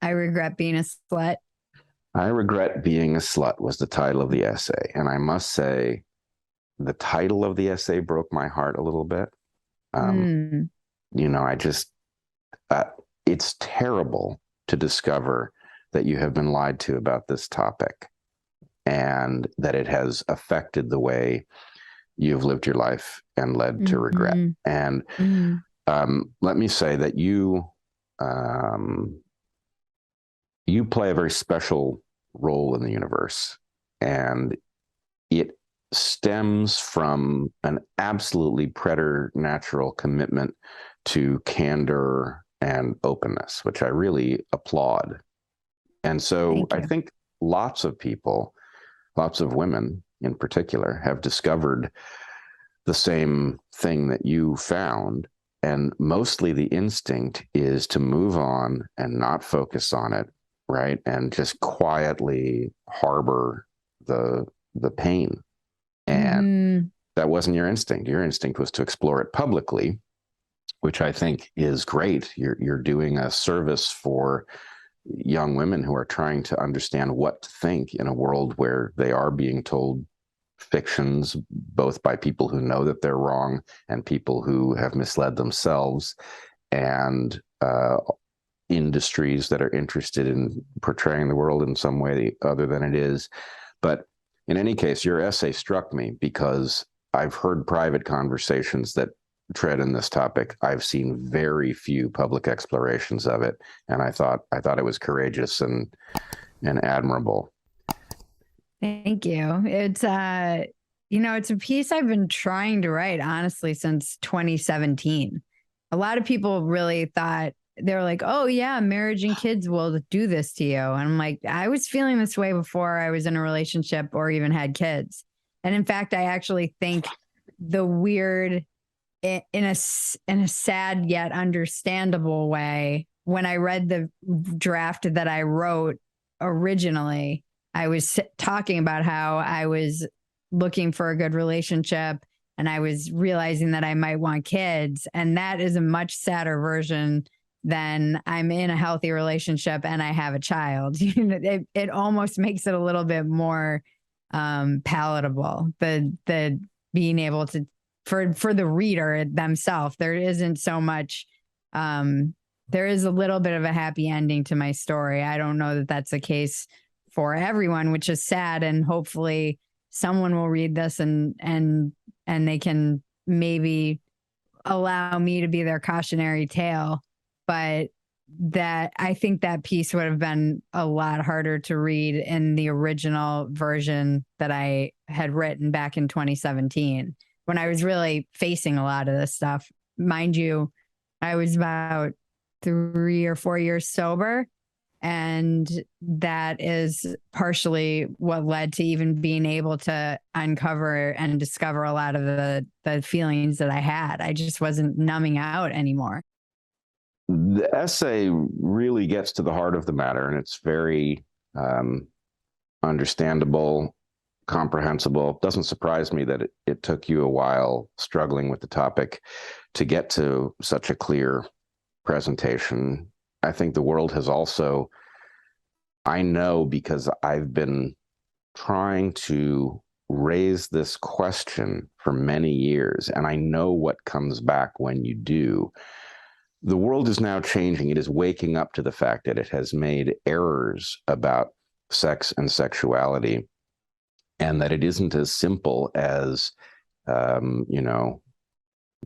I regret being a slut. I regret being a slut was the title of the essay. And I must say, the title of the essay broke my heart a little bit. Um, Mm, I just, uh, it's terrible to discover that you have been lied to about this topic and that it has affected the way you've lived your life and led to regret. mm, And mm. let me say that um, you play a very special role in the universe, and it stems from an absolutely preternatural commitment to candor and openness, which I really applaud. And so Thank I you. think lots of people, lots of women in particular, have discovered the same thing that you found. And mostly the instinct is to move on and not focus on it, right? And just quietly harbor the pain. And Hmm. that wasn't your instinct. Your instinct was to explore it publicly, which I think is great. You're doing a service for young women who are trying to understand what to think in a world where they are being told fictions, both by people who know that they're wrong and people who have misled themselves, and industries that are interested in portraying the world in some way other than it is. But in any case, your essay struck me because I've heard private conversations that tread in this topic. I've seen very few public explorations of it, and I thought it was courageous and admirable. Thank you. It's a piece I've been trying to write, honestly, since 2017. A lot of people really thought they were like, oh, yeah, marriage and kids will do this to you. And I'm like, I was feeling this way before I was in a relationship or even had kids. And in fact, I actually think the weird, in a sad yet understandable way, when I read the draft that I wrote originally, I was talking about how I was looking for a good relationship and I was realizing that I might want kids. And that is a much sadder version than I'm in a healthy relationship and I have a child. It almost makes it a little bit more palatable. The being able to, for the reader themselves, there isn't so much. There is a little bit of a happy ending to my story. I don't know that that's the case for everyone, which is sad. And hopefully someone will read this and they can maybe allow me to be their cautionary tale. But that, I think that piece would have been a lot harder to read in the original version that I had written back in 2017 when I was really facing a lot of this stuff. Mind you, I was about 3 or 4 years sober. And that is partially what led to even being able to uncover and discover a lot of the feelings that I had. I just wasn't numbing out anymore. The essay really gets to the heart of the matter, and it's very understandable, comprehensible. It doesn't surprise me that it took you a while struggling with the topic to get to such a clear presentation. I think the world has also, I know because I've been trying to raise this question for many years, and I know what comes back when you do. The world is now changing. It is waking up to the fact that it has made errors about sex and sexuality, and that it isn't as simple as, um, you know,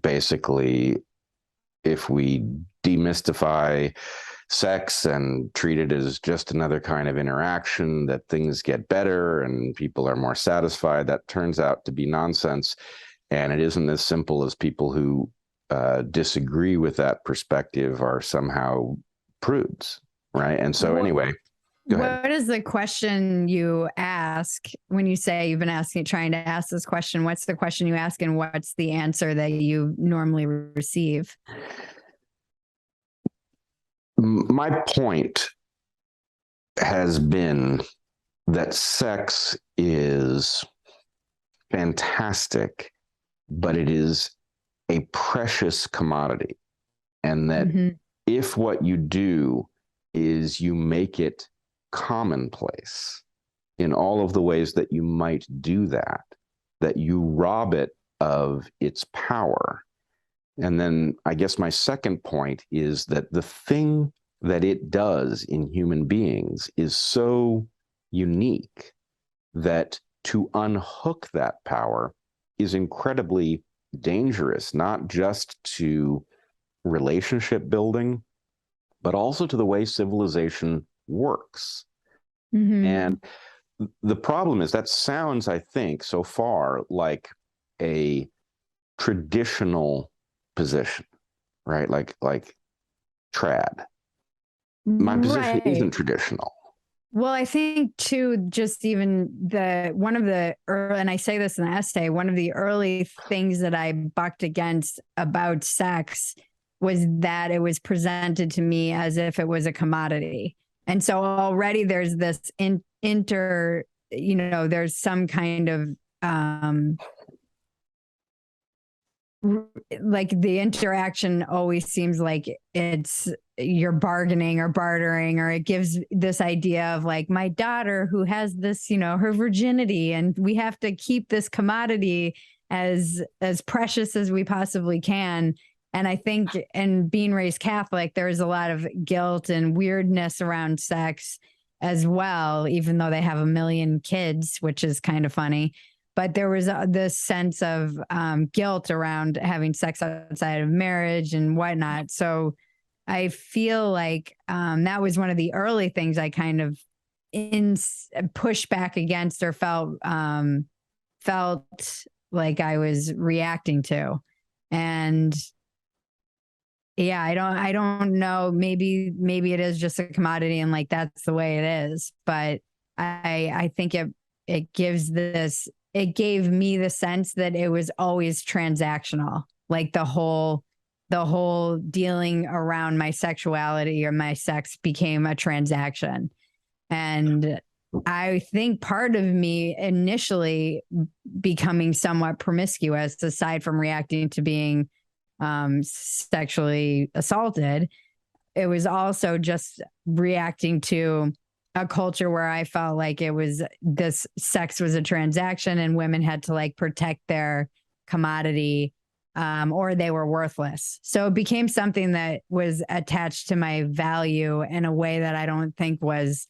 basically, if we demystify sex and treat it as just another kind of interaction, that things get better and people are more satisfied. That turns out to be nonsense. And it isn't as simple as people who disagree with that perspective are somehow prudes, right? And so, What anyway, go ahead. what is the question you ask when you say you've been trying to ask this question? What's the question you ask, and what's the answer that you normally receive? My point has been that sex is fantastic, but it is a precious commodity. And that Mm-hmm. if what you do is you make it commonplace in all of the ways that you might do that, that you rob it of its power. And then I guess my second point is that the thing that it does in human beings is so unique that to unhook that power is incredibly dangerous, not just to relationship building, but also to the way civilization works. Mm-hmm. And the problem is that sounds, I think, so far like a traditional position, right? Like trad. My position isn't Right. traditional. Well, I think too, just even one of the early, and I say this in the essay, one of the early things that I bucked against about sex was that it was presented to me as if it was a commodity. And so already there's this there's some kind of like the interaction always seems like it's you're bargaining or bartering, or it gives this idea of like my daughter who has this, her virginity, and we have to keep this commodity as precious as we possibly can. And I think, and being raised Catholic, there's a lot of guilt and weirdness around sex as well, even though they have a million kids, which is kind of funny. But there was this sense of guilt around having sex outside of marriage and whatnot. So I feel like that was one of the early things I kind of pushed back against, or felt like I was reacting to. And yeah, I don't know. Maybe it is just a commodity, and like that's the way it is. But I think it gave me the sense that it was always transactional. Like the whole dealing around my sexuality or my sex became a transaction. And I think part of me initially becoming somewhat promiscuous, aside from reacting to being sexually assaulted, it was also just reacting to a culture where I felt like this sex was a transaction and women had to like protect their commodity, or they were worthless. So it became something that was attached to my value in a way that I don't think was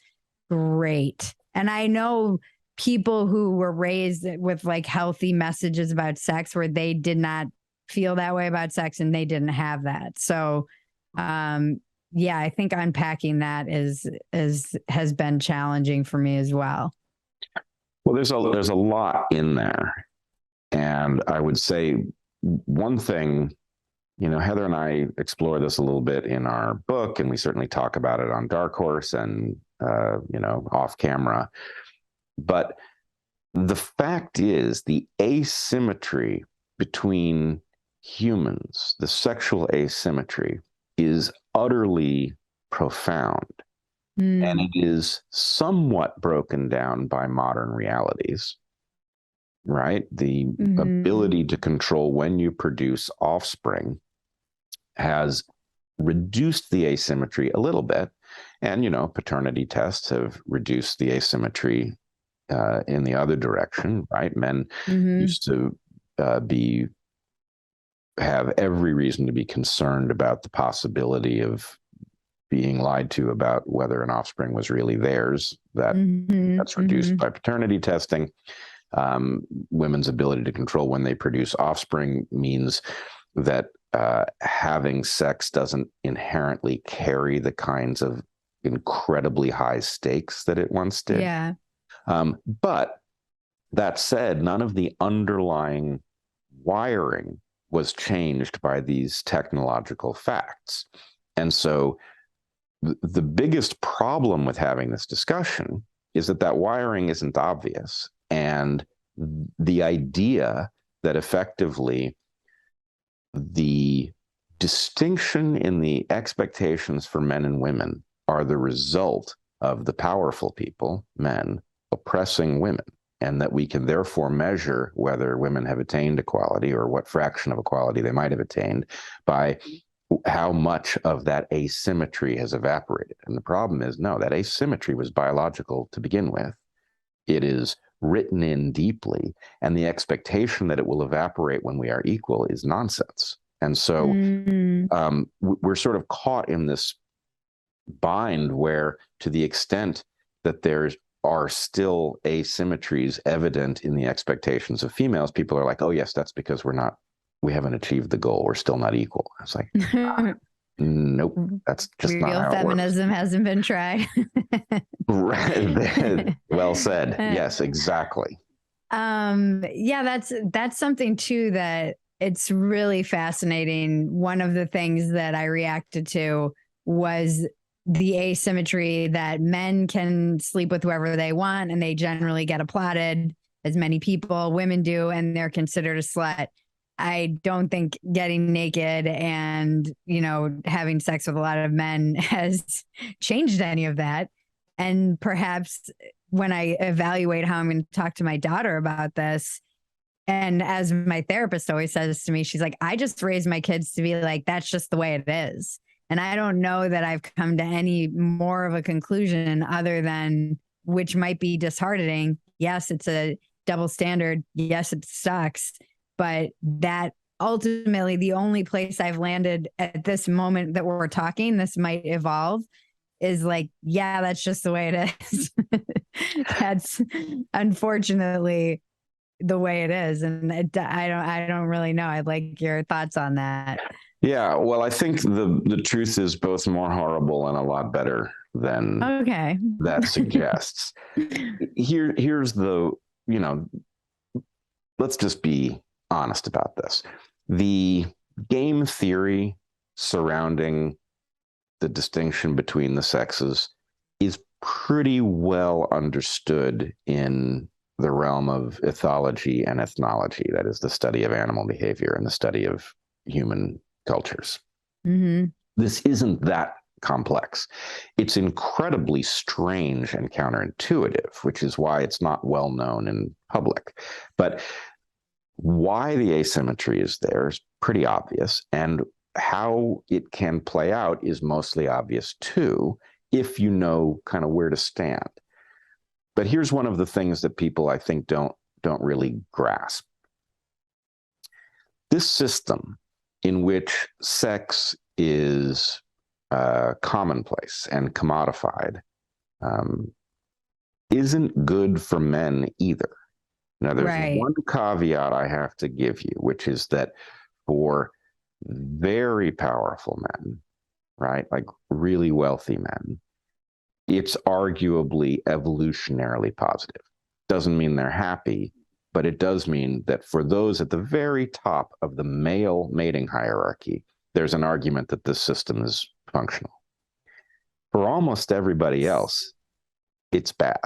great. And I know people who were raised with like healthy messages about sex where they did not feel that way about sex and they didn't have that. So, yeah, I think unpacking that has been challenging for me as well. Well, there's a lot in there. And I would say one thing, Heather and I explore this a little bit in our book, and we certainly talk about it on Darkhorse and, off camera. But the fact is, the asymmetry between humans, the sexual asymmetry, is utterly profound. And it is somewhat broken down by modern realities, right? The ability to control when you produce offspring has reduced the asymmetry a little bit. And, paternity tests have reduced the asymmetry in the other direction, right? Men used to have every reason to be concerned about the possibility of being lied to about whether an offspring was really theirs. That's reduced by paternity testing. Women's ability to control when they produce offspring means that having sex doesn't inherently carry the kinds of incredibly high stakes that it once did. Yeah. But that said, none of the underlying wiring was changed by these technological facts. And so the biggest problem with having this discussion is that wiring isn't obvious. And the idea that effectively the distinction in the expectations for men and women are the result of the powerful people, men, oppressing women, and that we can therefore measure whether women have attained equality or what fraction of equality they might have attained by how much of that asymmetry has evaporated. And the problem is, no, that asymmetry was biological to begin with. It is written in deeply, and the expectation that it will evaporate when we are equal is nonsense. And so we're sort of caught in this bind where, to the extent that there are still asymmetries evident in the expectations of females, people are like, oh yes, that's because we haven't achieved the goal. We're still not equal. It's like, nope, that's just real not how feminism hasn't been tried. Well said. Yes, exactly. Yeah, that's something too that it's really fascinating. One of the things that I reacted to was the asymmetry that men can sleep with whoever they want and they generally get applauded, as many people, women do, and they're considered a slut. I don't think getting naked and, having sex with a lot of men has changed any of that. And perhaps when I evaluate how I'm going to talk to my daughter about this, and as my therapist always says to me, she's like, I just raised my kids to be like, that's just the way it is. And I don't know that I've come to any more of a conclusion other than, which might be disheartening. Yes, it's a double standard. Yes, it sucks. But that ultimately the only place I've landed at this moment that we're talking, this might evolve, is like, yeah, that's just the way it is. That's unfortunately the way it is. And I don't really know. I'd like your thoughts on that. Yeah, well, I think the truth is both more horrible and a lot better than that suggests. Here's the, let's just be honest about this. The game theory surrounding the distinction between the sexes is pretty well understood in the realm of ethology and ethnology, that is the study of animal behavior and the study of human cultures. Mm-hmm. This isn't that complex. It's incredibly strange and counterintuitive, which is why it's not well known in public. But why the asymmetry is there is pretty obvious, and how it can play out is mostly obvious too, if you know kind of where to stand. But here's one of the things that people, I think, don't really grasp. This system in which sex is commonplace and commodified isn't good for men either. Now, there's one caveat I have to give you, which is that for very powerful men, right, like really wealthy men, it's arguably evolutionarily positive. Doesn't mean they're happy, but it does mean that for those at the very top of the male mating hierarchy, there's an argument that this system is functional. For almost everybody else, it's bad.